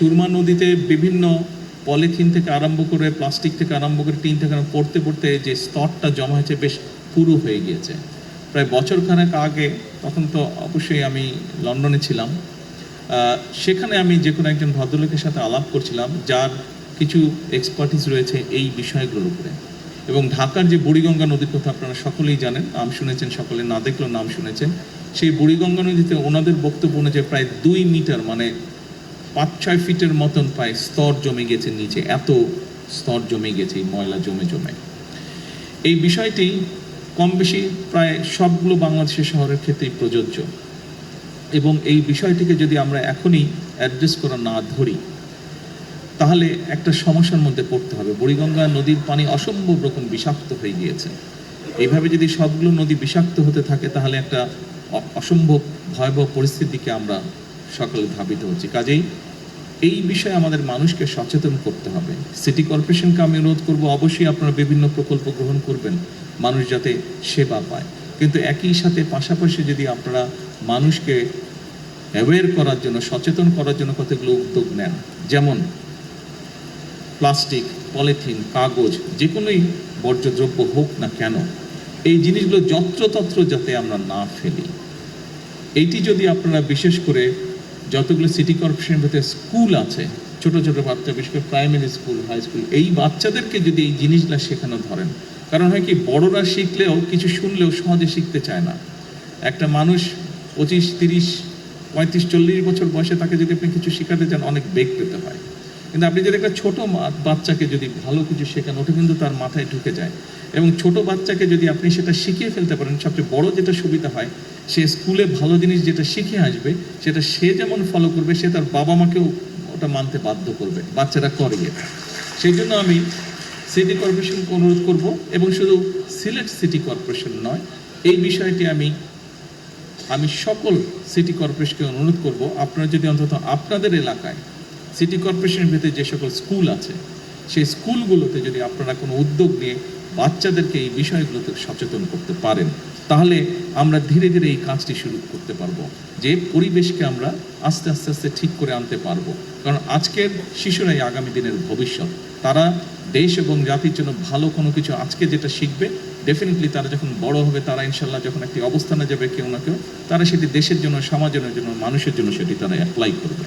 সুরমা নদীতে বিভিন্ন পলিথিন থেকে আরম্ভ করে প্লাস্টিক থেকে আরম্ভ করে টিন থেকে পড়তে পড়তে যে স্তরটা জমা হয়েছে বেশ পুরু হয়ে গিয়েছে। প্রায় বছরখানেক আগে, তখন তো অবশ্যই আমি লন্ডনে ছিলাম, সেখানে আমি যে কোনো একজন ভদ্রলোকের সাথে আলাপ করছিলাম যার কিছু এক্সপার্টিস রয়েছে এই বিষয়গুলোর উপরে। এবং ঢাকার যে বুড়িগঙ্গা নদীর কথা আপনারা সকলেই জানেন, নাম শুনেছেন, সকলে না দেখলেও নাম শুনেছেন। সেই বুড়িগঙ্গা নদীতে ওনাদের বক্তব্য অনুযায়ী প্রায় 2 মিটার মানে 5-6 ফিটের মতন প্রায় স্তর জমে গেছে নিচে, এত স্তর জমে গেছে ময়লা জমে জমে। এই বিষয়টি কম বেশি প্রায় সবগুলো বাংলাদেশের শহরের ক্ষেত্রেই প্রযোজ্য, এবং এই বিষয়টিকে যদি আমরা এখনই অ্যাড্রেস করা না ধরি তাহলে একটা সমস্যার মধ্যে পড়তে হবে। বুড়িগঙ্গা নদীর পানি অসম্ভব রকম বিষাক্ত হয়ে গিয়েছে। এইভাবে যদি সবগুলো নদী বিষাক্ত হতে থাকে তাহলে একটা অসম্ভব ভয়াবহ পরিস্থিতিকে আমরা সকলে ধাবিত হচ্ছি। কাজেই এই বিষয়ে আমাদের মানুষকে সচেতন করতে হবে। সিটি কর্পোরেশনকে আমি অনুরোধ করব, অবশ্যই আপনারা বিভিন্ন প্রকল্প গ্রহণ করবেন মানুষ যাতে সেবা পায়, কিন্তু একই সাথে পাশাপাশি যদি আপনারা মানুষকে অ্যাওয়্যার করার জন্য, সচেতন করার জন্য কতগুলো উদ্যোগ নেন, যেমন প্লাস্টিক, পলিথিন, কাগজ, যে কোনোই বর্জ্যদ্রব্য হোক না কেন, এই জিনিসগুলো যত্রতত্র যাতে আমরা না ফেলি। এইটি যদি আপনারা বিশেষ করে যতগুলো সিটি কর্পোরেশনের ভেতরে স্কুল আছে, ছোট ছোট বাচ্চা, বিশেষ করে প্রাইমারি স্কুল, হাই স্কুল, এই বাচ্চাদেরকে যদি এই জিনিসগুলো শেখানো ধরেন, কারণ হয় কি, বড়রা শিখলেও কিছু শুনলেও সহজে শিখতে চায় না। একটা মানুষ 25, 30, 35, 40 বছর বয়সে তাকে যদি আপনি কিছু শেখাতে চান অনেক বেগ পেতে হয়, কিন্তু আপনি যদি একটা ছোটো বাচ্চাকে যদি ভালো কিছু শেখান, ওটা কিন্তু তার মাথায় ঢুকে যায়। এবং ছোট বাচ্চাকে যদি আপনি সেটা শিখিয়ে ফেলতে পারেন, সবচেয়ে বড় যেটা সুবিধা হয়, সে স্কুলে ভালো জিনিস যেটা শিখে আসবে সেটা সে যেমন ফলো করবে, সে তার বাবা মাকেও ওটা মানতে বাধ্য করবে। বাচ্চারা করে এটা। সেই জন্য আমি সিটি কর্পোরেশনকে অনুরোধ করব, এবং শুধু সিলেট সিটি কর্পোরেশন নয়, এই বিষয়টি আমি সকল সিটি কর্পোরেশনকে অনুরোধ করব, আপনারা যদি অন্তত আপনাদের এলাকায় সিটি কর্পোরেশনের ভেতরে যে সকল স্কুল আছে সেই স্কুলগুলোতে যদি আপনারা কোনো উদ্যোগ নিয়ে বাচ্চাদেরকে এই বিষয়গুলোতে সচেতন করতে পারেন, তাহলে আমরা ধীরে ধীরে এই কাজটি শুরু করতে পারবো, যে পরিবেশকে আমরা আস্তে আস্তে আস্তে ঠিক করে আনতে পারবো। কারণ আজকের শিশুরাই আগামী দিনের ভবিষ্যৎ। তারা দেশ এবং জাতির জন্য ভালো কোনো কিছু আজকে যেটা শিখবে, ডেফিনেটলি তারা যখন বড় হবে, তারা ইনশাল্লাহ যখন একটি অবস্থানে যাবে কেউ না কেউ, তারা সেটি দেশের জন্য, সমাজের জন্য, মানুষের জন্য সেটি তারা অ্যাপ্লাই করবে।